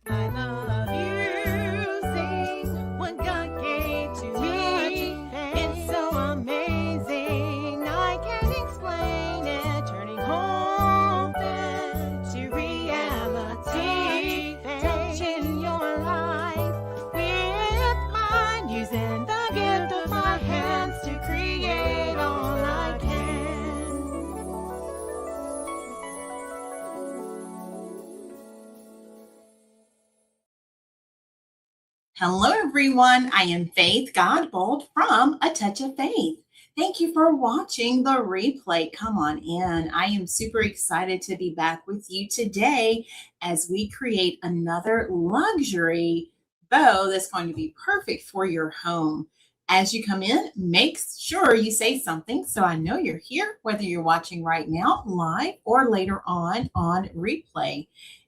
I love using what God gave to me. It's so amazing. I can't explain it. Turning hope to reality. Touching your life with mine. Using the gift of my hands to create all I can. Hello, everyone. I am Faith Godbold from A Touch of Faith. Thank you for watching the replay. Come on in. I am super excited to be back with you today as we create another luxury bow that's going to be perfect for your home. As you come in, make sure you say something so I know you're here, whether you're watching right now live or later on replay.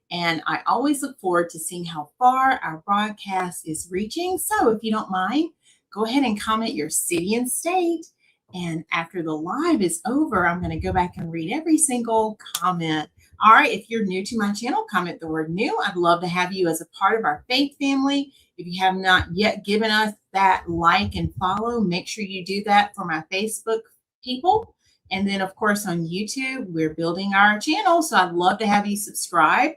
And I always look forward to seeing how far our broadcast is reaching. So if you don't mind, go ahead and comment your city and state. And after the live is over, I'm going to go back and read every single comment. All right, if you're new to my channel, comment the word new. I'd love to have you as a part of our faith family. If you have not yet given us that like and follow, make sure you do that for my Facebook people. And then, of course, on YouTube, we're building our channel. So I'd love to have you subscribe.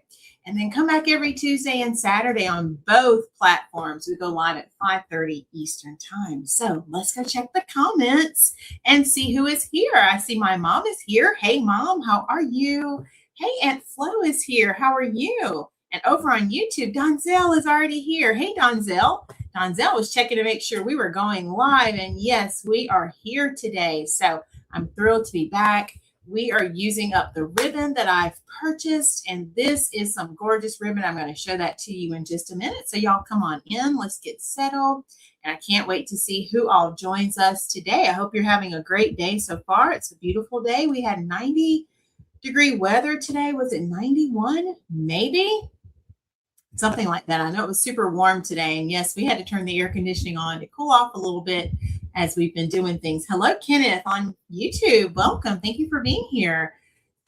And then come back every Tuesday and Saturday on both platforms. We go live at 5:30 Eastern time. So let's go check the comments and see who is here. I see my mom is here. Hey, Mom, how are you? Hey, Aunt Flo is here. How are you? And over on YouTube, Donzell is already here. Hey, Donzell. Donzell was checking to make sure we were going live. And yes, we are here today. So I'm thrilled to be back. We are using up the ribbon that I've purchased, and this is some gorgeous ribbon. I'm going to show that to you in just a minute. So y'all come on in. Let's get settled. And I can't wait to see who all joins us today. I hope you're having a great day so far. It's a beautiful day. We had 90-degree weather today. Was it 91? Maybe? Something like that. I know it was super warm today. And yes, we had to turn the air conditioning on to cool off a little bit as we've been doing things. Hello, Kenneth on YouTube. Welcome. Thank you for being here.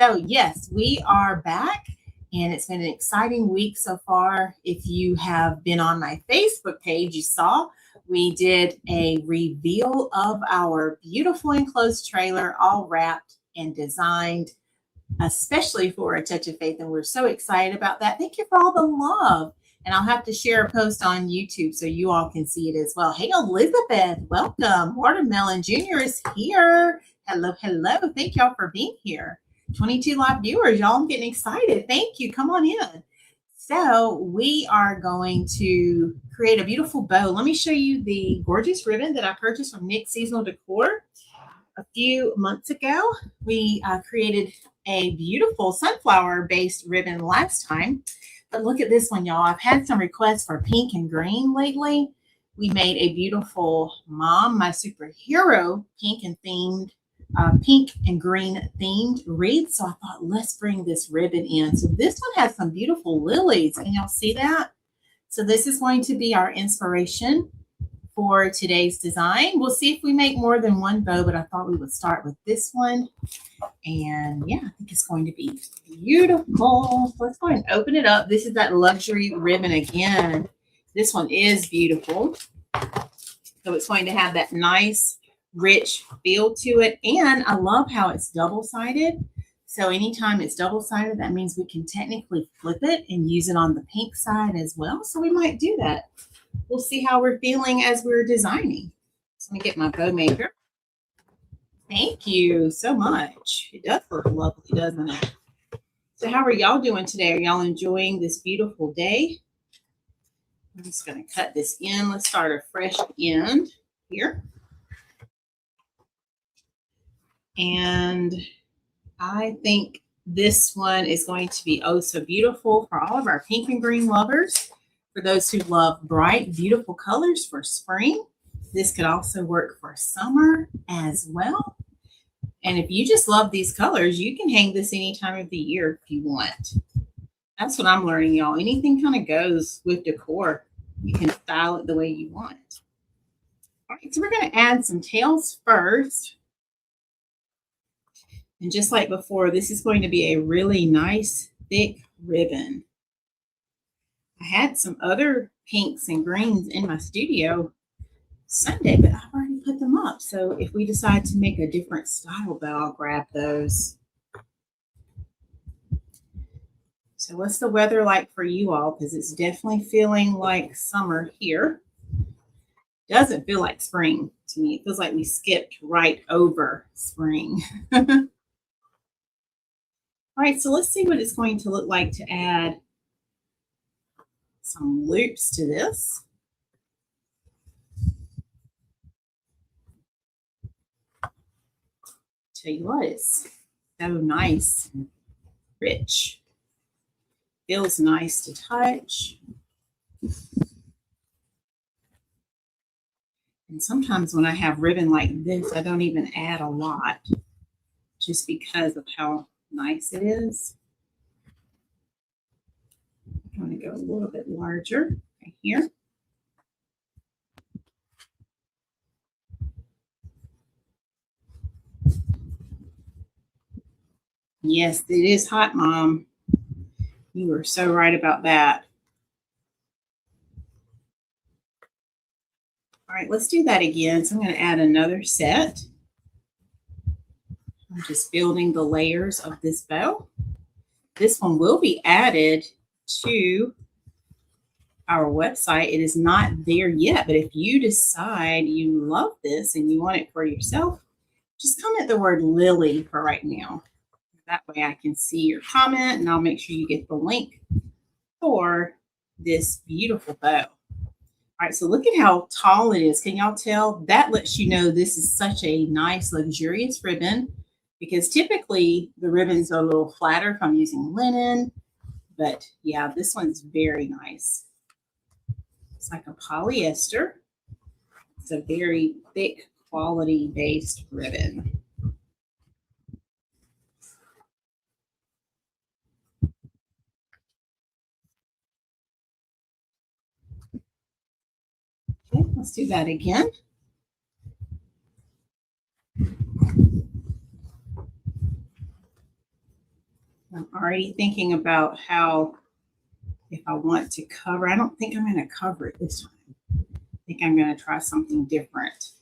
So yes, we are back and it's been an exciting week so far. If you have been on my Facebook page, you saw we did a reveal of our beautiful enclosed trailer, all wrapped and designed especially for A Touch of Faith. And we're so excited about that. Thank you for all the love. And I'll have to share a post on YouTube so you all can see it as well. Hey, Elizabeth, welcome. Watermelon Jr. is here. Hello, hello. Thank y'all for being here. 22 live viewers. Y'all, I'm getting excited. Thank you. Come on in. So we are going to create a beautiful bow. Let me show you the gorgeous ribbon that I purchased from Nick Seasonal Decor. A few months ago, we created a beautiful sunflower-based ribbon last time. But look at this one, y'all. I've had some requests for pink and green lately. We made a beautiful Mom, My Superhero pink and green themed wreath. So I thought, let's bring this ribbon in. So this one has some beautiful lilies. Can y'all see that? So this is going to be our inspiration for today's design. We'll see if we make more than one bow, but I thought we would start with this one. And yeah, I think it's going to be beautiful. Let's go ahead and open it up. This is that luxury ribbon again. This one is beautiful. So it's going to have that nice, rich feel to it. And I love how it's double-sided. So anytime it's double-sided, that means we can technically flip it and use it on the pink side as well. So we might do that. We'll see how we're feeling as we're designing. So let me get my bow maker. Thank you so much. It does look lovely, doesn't it? So how are y'all doing today? Are y'all enjoying this beautiful day? I'm just going to cut this in. Let's start a fresh end here. And I think this one is going to be oh so beautiful for all of our pink and green lovers. For those who love bright, beautiful colors for spring, this could also work for summer as well. And if you just love these colors, you can hang this any time of the year if you want. That's what I'm learning, y'all. Anything kind of goes with decor. You can style it the way you want. All right, so we're going to add some tails first. And just like before, this is going to be a really nice, thick ribbon. I had some other pinks and greens in my studio Sunday, but I've already put them up. So if we decide to make a different style bow, I'll grab those. So what's the weather like for you all? Because it's definitely feeling like summer here. Doesn't feel like spring to me. It feels like we skipped right over spring. All right, so let's see what it's going to look like to add some loops to this. Tell you what, it's so nice and rich. Feels nice to touch. And sometimes when I have ribbon like this, I don't even add a lot just because of how nice it is. I'm going to go a little bit larger right here. Yes, it is hot, Mom. You were so right about that. All right, let's do that again. So I'm going to add another set. I'm just building the layers of this bow. This one will be added to our website. It is not there yet, but if you decide you love this and you want it for yourself, just comment the word Lily for right now. That way I can see your comment and I'll make sure you get the link for this beautiful bow. All right, so look at how tall it is. Can y'all tell? That lets you know this is such a nice, luxurious ribbon, because typically the ribbons are a little flatter if I'm using linen. But yeah, this one's very nice. It's like a polyester. It's a very thick, quality-based ribbon. Okay, let's do that again. I'm already thinking about how, if I want to cover, I don't think I'm going to cover it this time. I think I'm going to try something different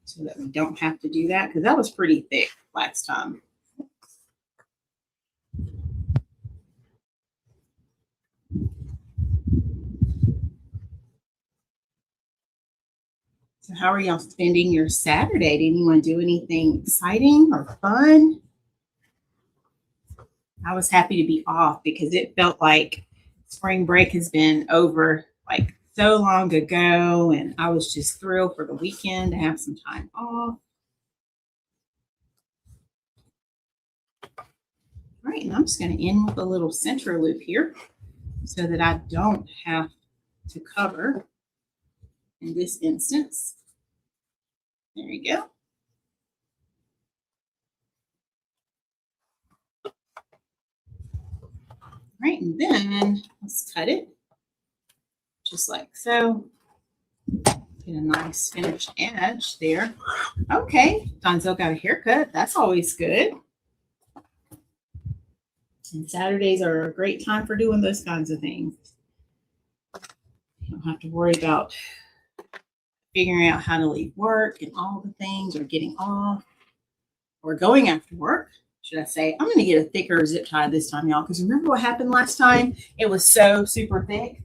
so that we don't have to do that, because that was pretty thick last time. So how are y'all spending your Saturday? Did anyone do anything exciting or fun? I was happy to be off because it felt like spring break has been over like so long ago, and I was just thrilled for the weekend to have some time off. All right, and I'm just going to end with a little center loop here so that I don't have to cover in this instance. There you go. All right, and then let's cut it just like so. Get a nice finished edge there. Okay, Donzel got a haircut. That's always good. And Saturdays are a great time for doing those kinds of things. You don't have to worry about figuring out how to leave work and all the things, or getting off, or going after work, should I say. I'm going to get a thicker zip tie this time, y'all, because remember what happened last time? It was so super thick.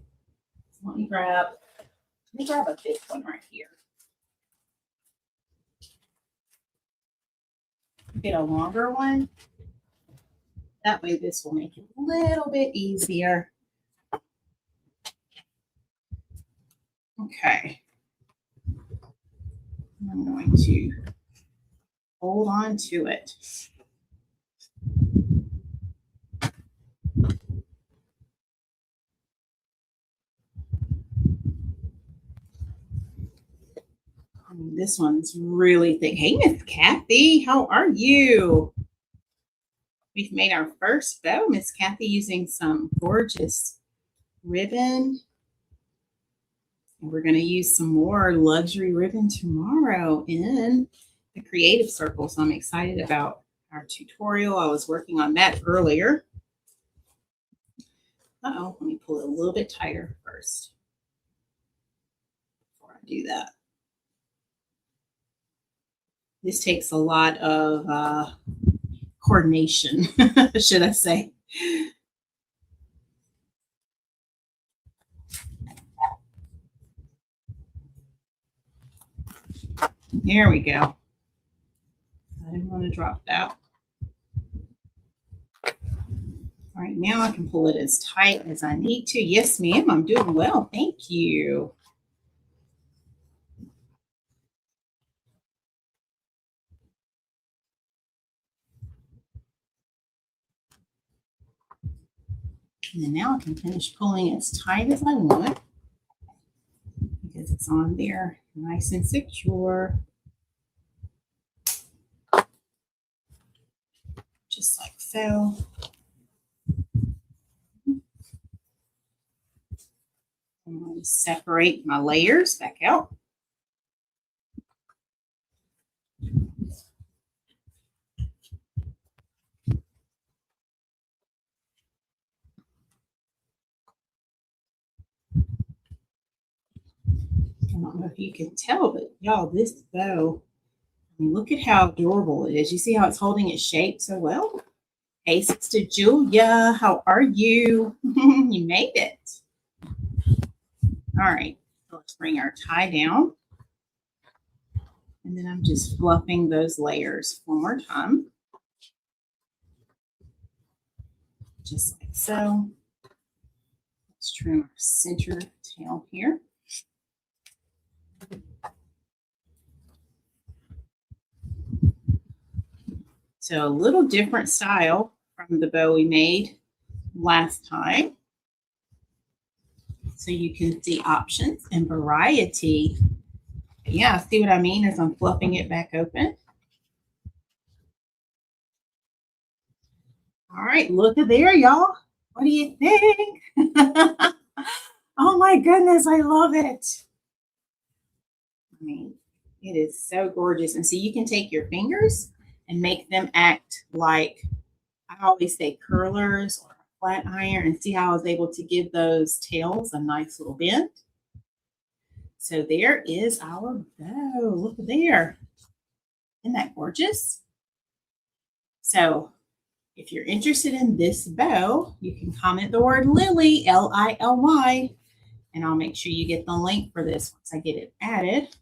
Let me grab a thick one right here. Get a longer one. That way this will make it a little bit easier. Okay. I'm going to hold on to it. This one's really thick. Hey, Miss Kathy, how are you? We've made our first bow, Miss Kathy, using some gorgeous ribbon. And we're going to use some more luxury ribbon tomorrow in the creative circle. So I'm excited about our tutorial. I was working on that earlier. Uh-oh, let me pull it a little bit tighter first before I do that. This takes a lot of coordination, should I say. There we go. I didn't want to drop that. All right, now I can pull it as tight as I need to. Yes, ma'am, I'm doing well. Thank you. And then now I can finish pulling as tight as I want because it's on there nice and secure. Just like so. I'm going to separate my layers back out. I don't know if you can tell, but y'all, this bow, I mean, look at how adorable it is. You see how it's holding its shape so well? Hey, Sister Julia, how are you? You made it. All right, so let's bring our tie down. And then I'm just fluffing those layers one more time. Just like so. Let's trim our center tail here. So a little different style from the bow we made last time. So you can see options and variety. Yeah, see what I mean as I'm fluffing it back open. All right, look at there, y'all. What do you think? Oh my goodness, I love it. I mean, it is so gorgeous. And so you can take your fingers and make them act like, I always say, curlers or a flat iron, and see how I was able to give those tails a nice little bend. So there is our bow. Look there. Isn't that gorgeous? So if you're interested in this bow, you can comment the word Lily, Lily, and I'll make sure you get the link for this once I get it added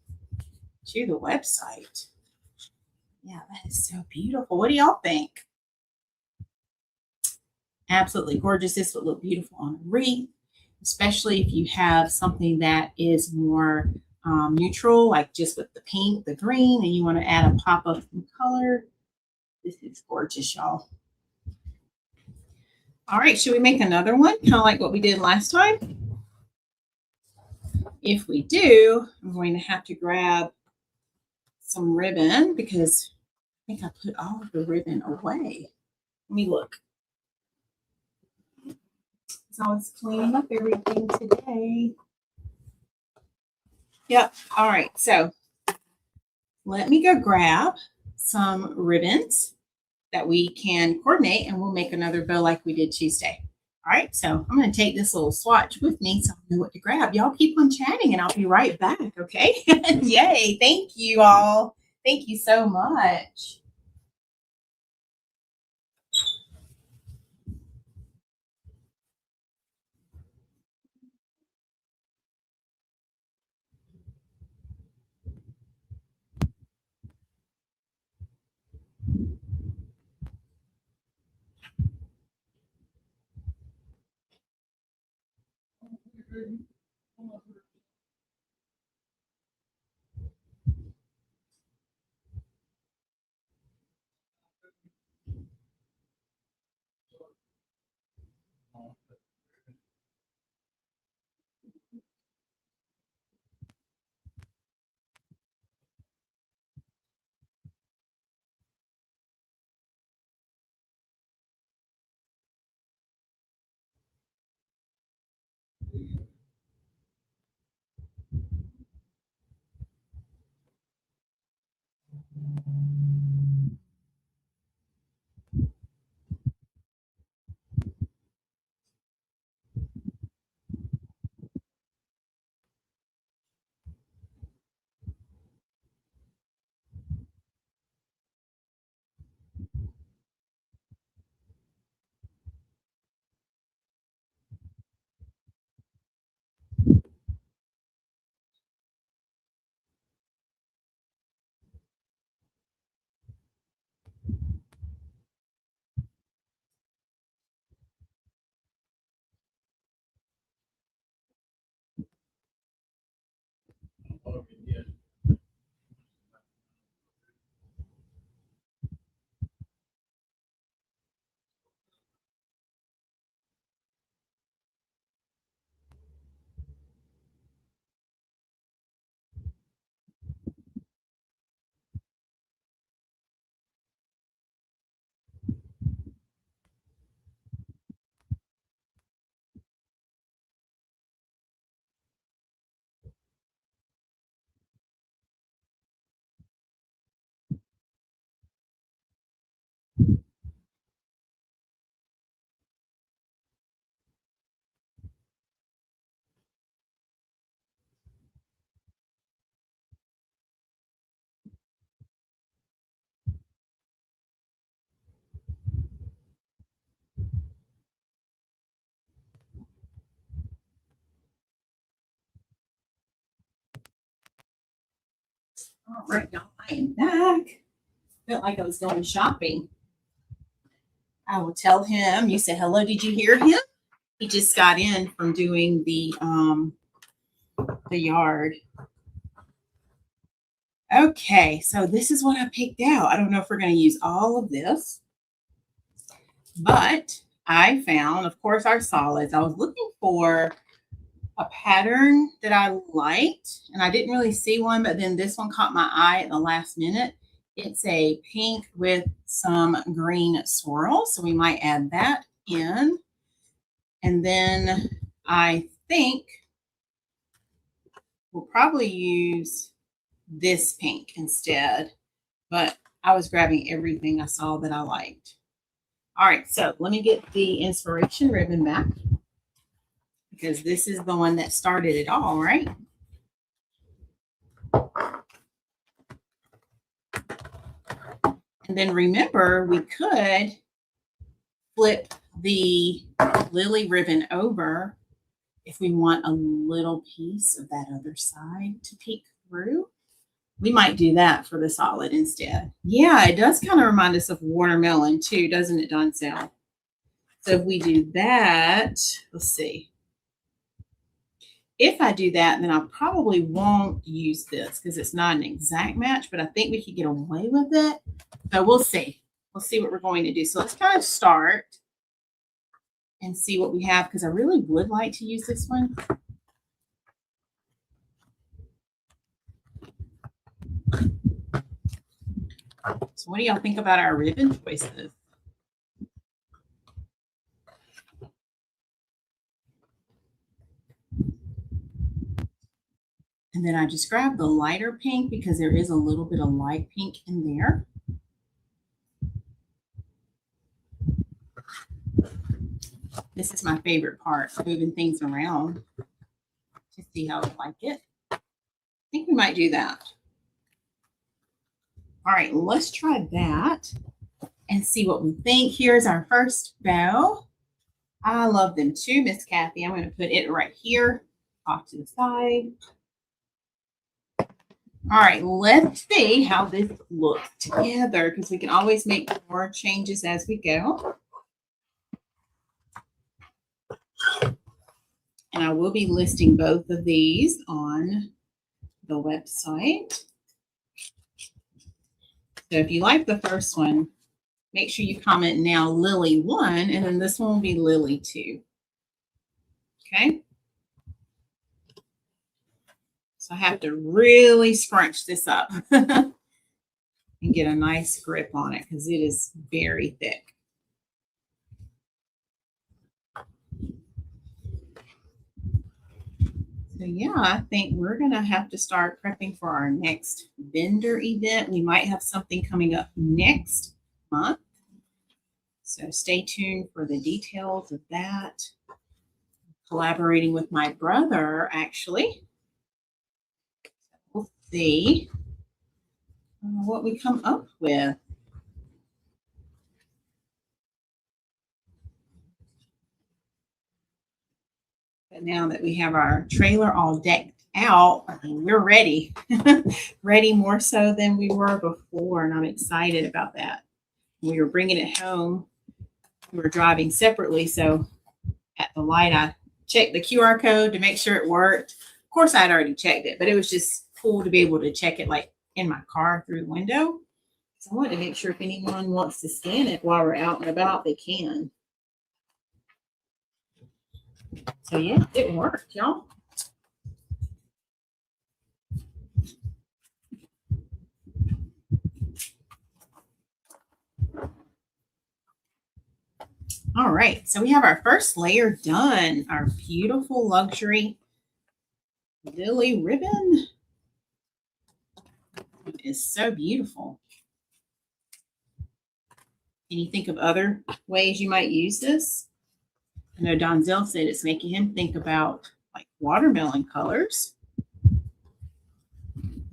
to the website. Yeah, that is so beautiful. What do y'all think? Absolutely gorgeous. This would look beautiful on a wreath, especially if you have something that is more neutral, like just with the pink, the green, and you want to add a pop of some color. This is gorgeous, y'all. All right, should we make another one, kind of like what we did last time? If we do, I'm going to have to grab some ribbon because I think I put all of the ribbon away. Let me look. So I was cleaning up everything today. Yep. All right. So let me go grab some ribbons that we can coordinate, and we'll make another bow like we did Tuesday. All right. So I'm going to take this little swatch with me so I know what to grab. Y'all keep on chatting and I'll be right back. Okay. Yay. Thank you all. Thank you so much. All right, y'all, I am back. Felt like I was going shopping. I will tell him. You said hello. Did you hear him? He just got in from doing the yard. Okay, so this is what I picked out. I don't know if we're going to use all of this, but I found, of course, our solids. I was looking for a pattern that I liked, and I didn't really see one, but then this one caught my eye at the last minute. It's a pink with some green swirls, so we might add that in. And then I think we'll probably use this pink instead, but I was grabbing everything I saw that I liked. All right, so let me get the inspiration ribbon back because this is the one that started it all, right? And then remember, we could flip the lily ribbon over if we want a little piece of that other side to peek through. We might do that for the solid instead. Yeah, it does kind of remind us of watermelon too, doesn't it, Donzel? So if we do that, let's see. If I do that, then I probably won't use this because it's not an exact match, but I think we could get away with it. So we'll see. We'll see what we're going to do. So let's kind of start and see what we have because I really would like to use this one. So what do y'all think about our ribbon choices? And then I just grabbed the lighter pink because there is a little bit of light pink in there. This is my favorite part, moving things around to see how I like it. I think we might do that. All right, let's try that and see what we think. Here's our first bow. I love them too, Miss Kathy. I'm going to put it right here off to the side. All right, let's see how this looks together because we can always make more changes as we go. And I will be listing both of these on the website. So if you like the first one, make sure you comment now Lily 1, and then this one will be Lily 2. Okay. So I have to really scrunch this up and get a nice grip on it because it is very thick. So yeah, I think we're going to have to start prepping for our next vendor event. We might have something coming up next month. So stay tuned for the details of that. Collaborating with my brother, actually. We'll see what we come up with. But now that we have our trailer all decked out, I mean, we're ready. Ready more so than we were before, and I'm excited about that. We were bringing it home. We were driving separately, so at the light, I checked the QR code to make sure it worked. Of course, I'd already checked it, but it was just cool to be able to check it like in my car through the window. So I wanted to make sure if anyone wants to scan it while we're out and about, they can. So yeah, it worked, y'all. All right, so we have our first layer done, our beautiful luxury lily ribbon. It is so beautiful. Can you think of other ways you might use this? I know Donzel said it's making him think about like watermelon colors.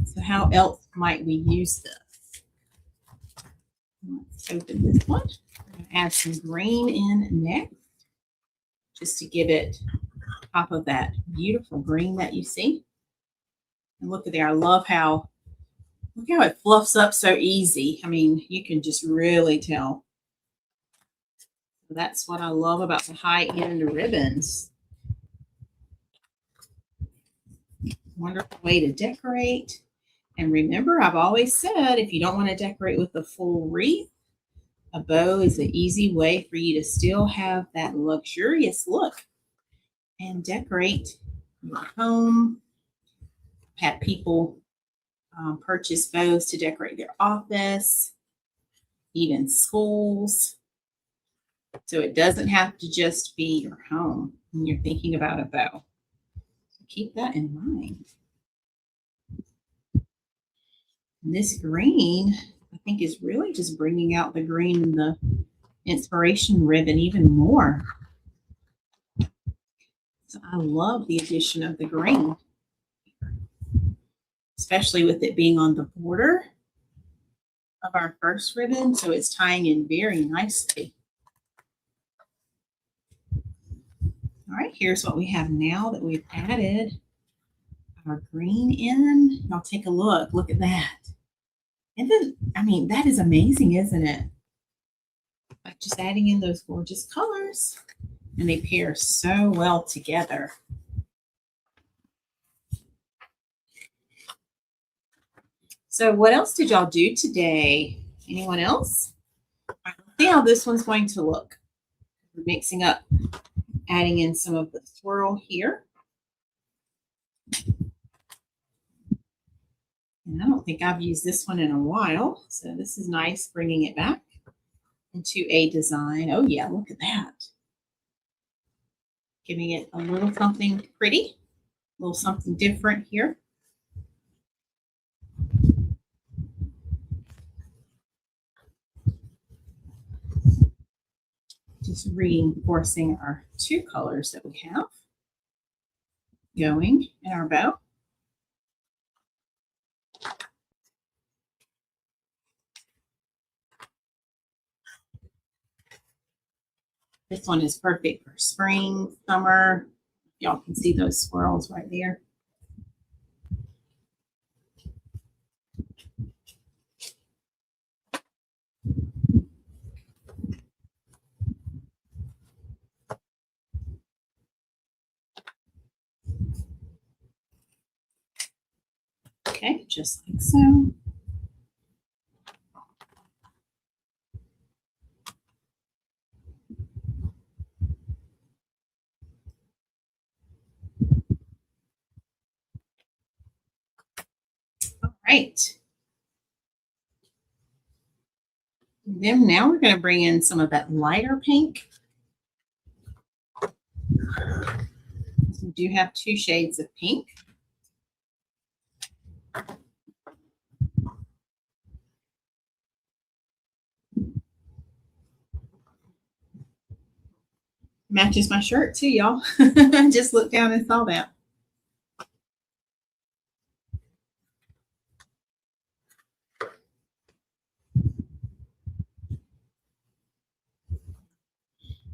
So how else might we use this? Let's open this one. We're going to add some green in next, just to give it top of that beautiful green that you see. And look at there. I love how Look how it fluffs up so easy. I mean, you can just really tell. That's what I love about the high-end ribbons. Wonderful way to decorate. And remember, I've always said, if you don't want to decorate with the full wreath, a bow is an easy way for you to still have that luxurious look and decorate your home. Have people purchase bows to decorate their office, even schools. So it doesn't have to just be your home when you're thinking about a bow. So keep that in mind. And this green, I think, is really just bringing out the green in the inspiration ribbon even more. So I love the addition of the green, especially with it being on the border of our first ribbon. So it's tying in very nicely. All right, here's what we have now that we've added our green in. Now take a look. Look at that. And then, I mean, that is amazing, isn't it? Like just adding in those gorgeous colors, and they pair so well together. So what else did y'all do today? Anyone else? Let's see how this one's going to look. We're mixing up, adding in some of the swirl here. And I don't think I've used this one in a while. So this is nice, bringing it back into a design. Oh yeah, look at that. Giving it a little something pretty, a little something different here. Just reinforcing our two colors that we have going in our bow. This one is perfect for spring, summer. Y'all can see those swirls right there. Okay, just like so. All right. Then now we're going to bring in some of that lighter pink. We do have two shades of pink. Matches my shirt too, y'all. Just looked down and saw that.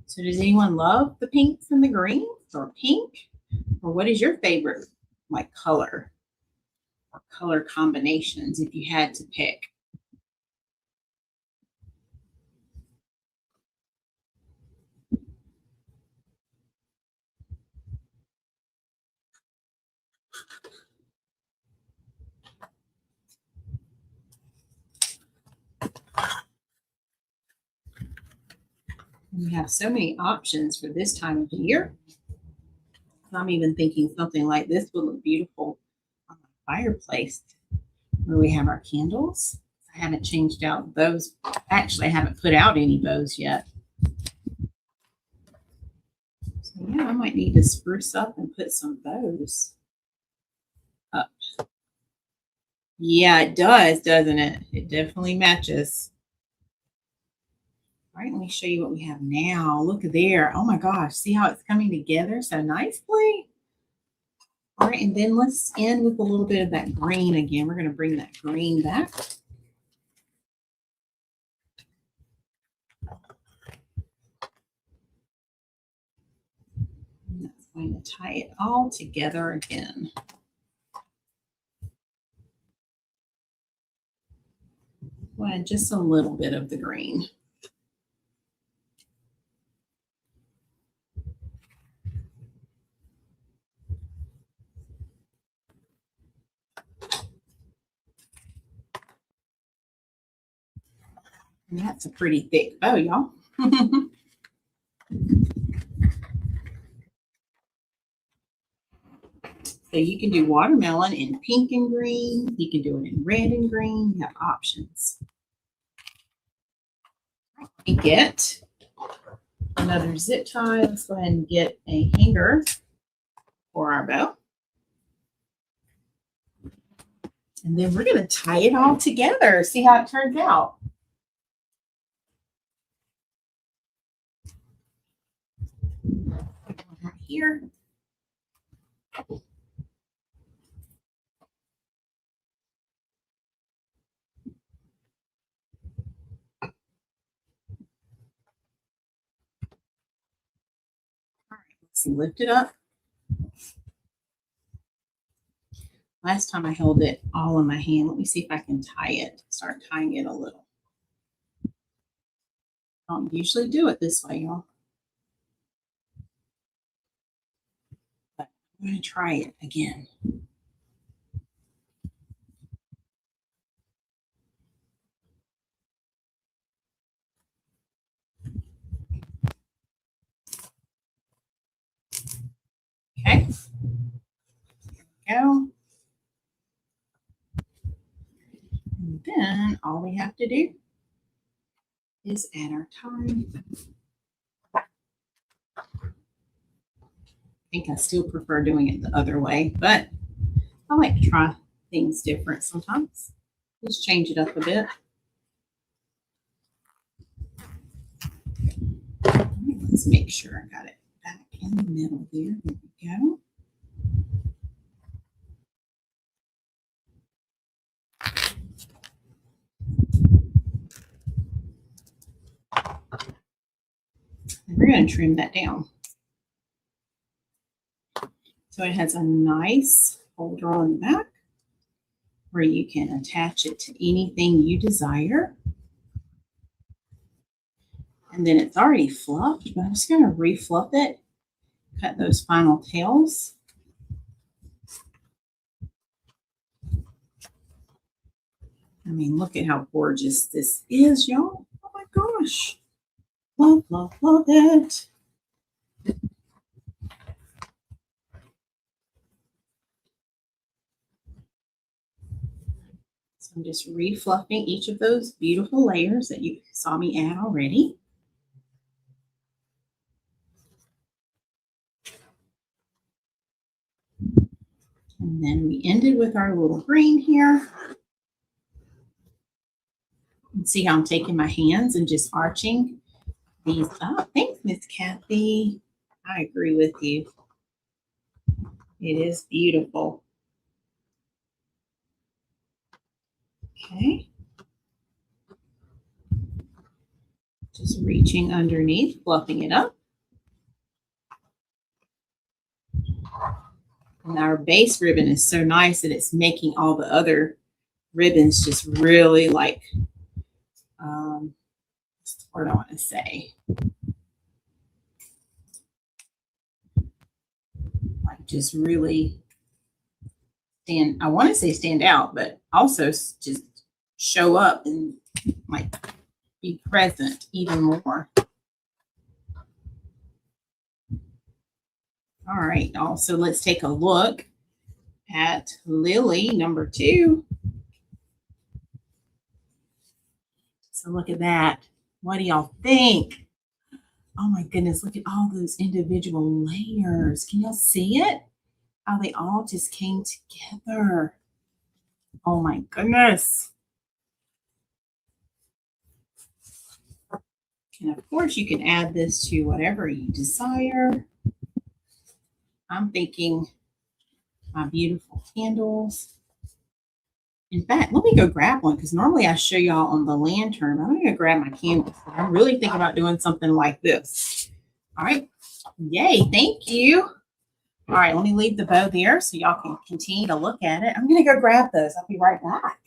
So does anyone love the pinks and the greens or pink? Or what is your favorite like color or color combinations if you had to pick? We have so many options for this time of year. I'm even thinking something like this would look beautiful on the fireplace where we have our candles. I haven't changed out those. Actually, I haven't put out any bows yet. So yeah, I might need to spruce up and put some bows up. Yeah, it does, doesn't it? It definitely matches. All right, let me show you what we have now. Look there. Oh my gosh, see how it's coming together so nicely? All right, and then let's end with a little bit of that green again. We're going to bring that green back. And that's going to tie it all together again. We'll add just a little bit of the green. And that's a pretty thick bow, y'all. So you can do watermelon in pink and green. You can do it in red and green. You have options. We get another zip tie. Let's go ahead and get a hanger for our bow. And then we're going to tie it all together. See how it turns out. Right here. All right, let's lift it up. Last time I held it all in my hand. Let me see if I can tie it. Start tying it a little. I don't usually do it this way, y'all. But I'm going to try it again. Okay. There we go. And then all we have to do is add our tie. I think I still prefer doing it the other way, but I like to try things different sometimes. Just change it up a bit. Let's make sure I got it back in the middle there. There we go. And we're going to trim that down. So it has a nice holder on the back where you can attach it to anything you desire. And then it's already fluffed, but I'm just going to refluff it, cut those final tails. I mean, look at how gorgeous this is, y'all. Oh my gosh. Love, love, love it. So I'm just refluffing each of those beautiful layers that you saw me add already. And then we ended with our little green here. And see how I'm taking my hands and just arching these up. Thanks, Miss Kathy. I agree with you. It is beautiful. Okay. Just reaching underneath, fluffing it up. And our base ribbon is so nice that it's making all the other ribbons just really like, what's the word I want to say? Like just really stand, I want to say stand out, but also just show up and like be present even more. All right, y'all. So let's take a look at Lily number 2. So look at that. What do y'all think? Oh my goodness, look at all those individual layers. Can y'all see it? How they all just came together. Oh my goodness. And of course, you can add this to whatever you desire. I'm thinking my beautiful candles. In fact, let me go grab one because normally I show y'all on the lantern. I'm going to go grab my candles. I'm really thinking about doing something like this. All right. Yay. Thank you. All right. Let me leave the bow there so y'all can continue to look at it. I'm going to go grab those. I'll be right back.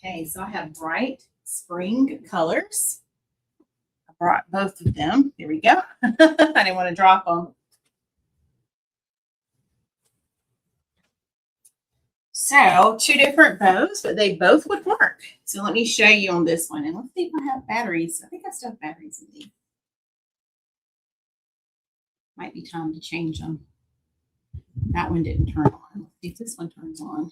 Okay, so I have bright spring colors. I brought both of them. There we go. I didn't want to drop them. So 2 different bows, but they both would work. So let me show you on this one. And let's see if I have batteries. I think I still have batteries in these. Might be time to change them. That one didn't turn on. Let's see if this one turns on.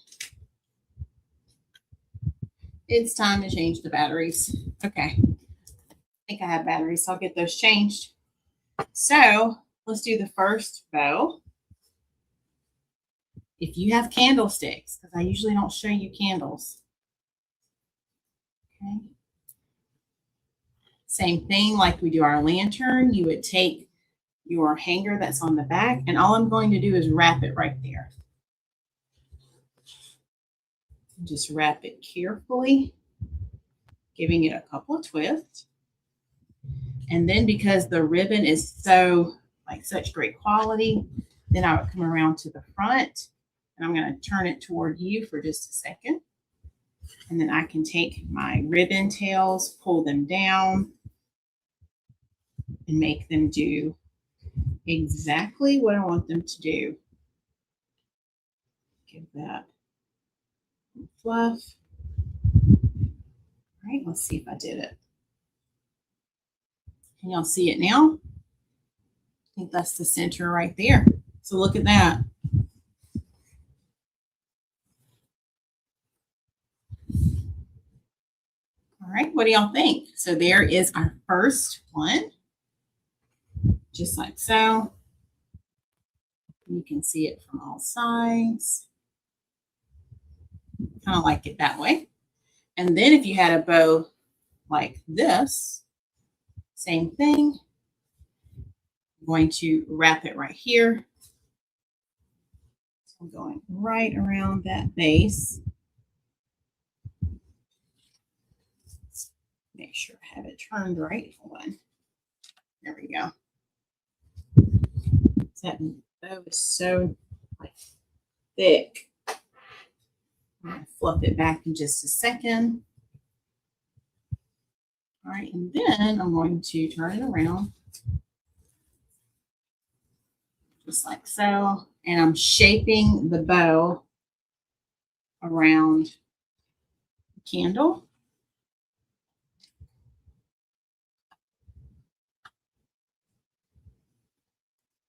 It's time to change the batteries. Okay. I think I have batteries, so I'll get those changed. So let's do the first bow. If you have candlesticks, because I usually don't show you candles. Okay. Same thing like we do our lantern. You would take your hanger that's on the back, and all I'm going to do is wrap it right there. Just wrap it carefully, giving it a couple of twists. And then because the ribbon is so such great quality, then I would come around to the front, and I'm going to turn it toward you for just a second. And then I can take my ribbon tails, pull them down, and make them do exactly what I want them to do. Give that fluff. All right, let's see if I did it. Can y'all see it now? I think that's the center right there. So look at that. All right, what do y'all think? So there is our first one, just like so. You can see it from all sides. Kind of like it that way. And then if you had a bow like this, same thing. I'm going to wrap it right here. So I'm going right around that base. Make sure I have it turned right. Hold on. There we go. That bow is so thick. I'm going to fluff it back in just a second. All right, and then I'm going to turn it around just like so. And I'm shaping the bow around the candle.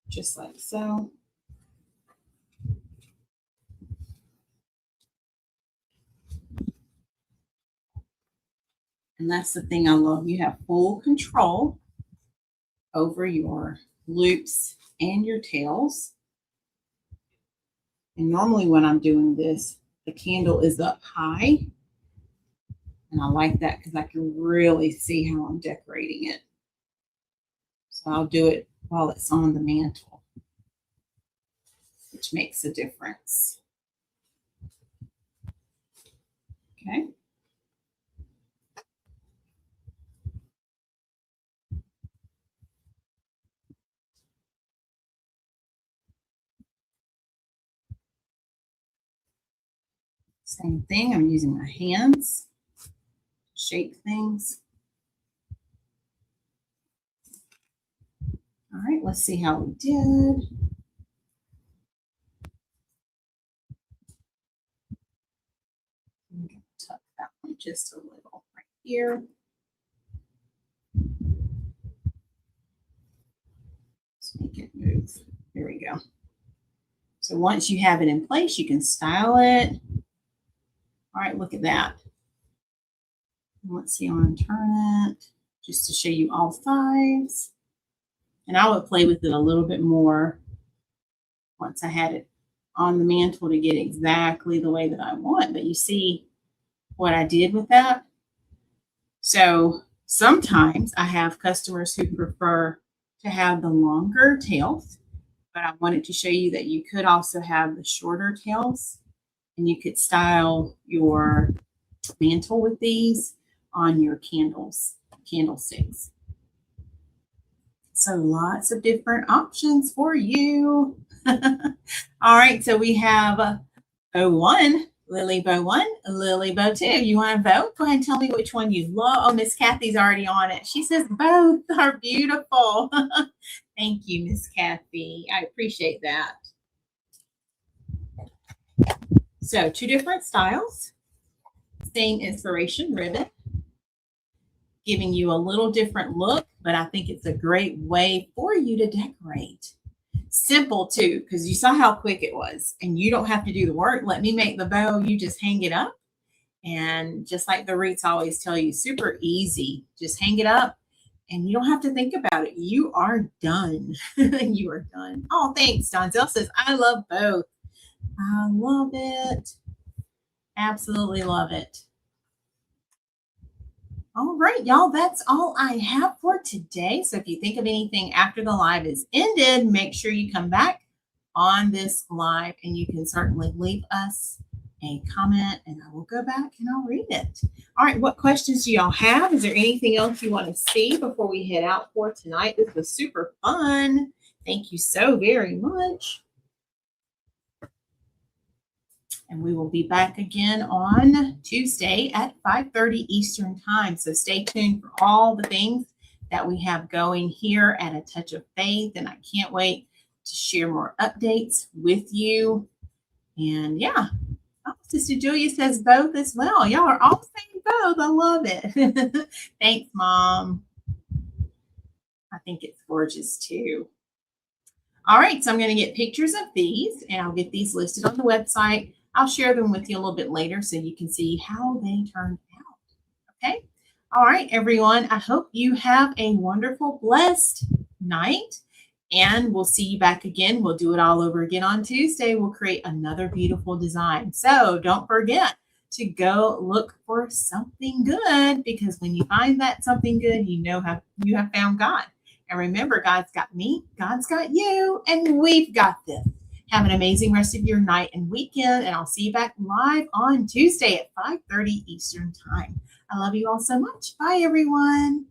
Just like so. And that's the thing I love. You have full control over your loops and your tails. And normally when I'm doing this, the candle is up high. And I like that because I can really see how I'm decorating it. So I'll do it while it's on the mantle, which makes a difference. Okay. Same thing, I'm using my hands to shape things. All right, let's see how we did. I'm going to tuck that one just a little right here. Let's make it move. There we go. So once you have it in place, you can style it. All right, look at that. Let's see, I'm going to turn it just to show you all sides. And I would play with it a little bit more once I had it on the mantle to get exactly the way that I want. But you see what I did with that? So sometimes I have customers who prefer to have the longer tails, but I wanted to show you that you could also have the shorter tails, and you could style your mantle with these on your candlesticks. So lots of different options for you. All right, so we have 01 Lily Bow 1, Lily Bow 2. You want to vote? Go ahead and tell me which one you love. Oh, Miss Kathy's already on it. She says both are beautiful. Thank you, Miss Kathy. I appreciate that. So 2 different styles, same inspiration ribbon, giving you a little different look, but I think it's a great way for you to decorate. Simple too, because you saw how quick it was and you don't have to do the work. Let me make the bow, you just hang it up. And just like the wreaths always tell you, super easy. Just hang it up and you don't have to think about it. You are done. You are done. Oh, thanks. Donzel says, I love both. I love it. Absolutely love it. All right, y'all, that's all I have for today. So if you think of anything after the live is ended, make sure you come back on this live and you can certainly leave us a comment and I will go back and I'll read it. All right, what questions do y'all have? Is there anything else you want to see before we head out for tonight? This was super fun. Thank you so very much. And we will be back again on Tuesday at 5:30 Eastern Time. So stay tuned for all the things that we have going here at A Touch of Faith. And I can't wait to share more updates with you. And yeah, oh, Sister Julia says both as well. Y'all are all saying both. I love it. Thanks, Mom. I think it's gorgeous too. All right, so I'm going to get pictures of these and I'll get these listed on the website. I'll share them with you a little bit later so you can see how they turned out. Okay. All right, everyone. I hope you have a wonderful, blessed night. And we'll see you back again. We'll do it all over again on Tuesday. We'll create another beautiful design. So don't forget to go look for something good, because when you find that something good, you know how you have found God. And remember, God's got me, God's got you, and we've got this. Have an amazing rest of your night and weekend, and I'll see you back live on Tuesday at 5:30 Eastern Time. I love you all so much. Bye, everyone.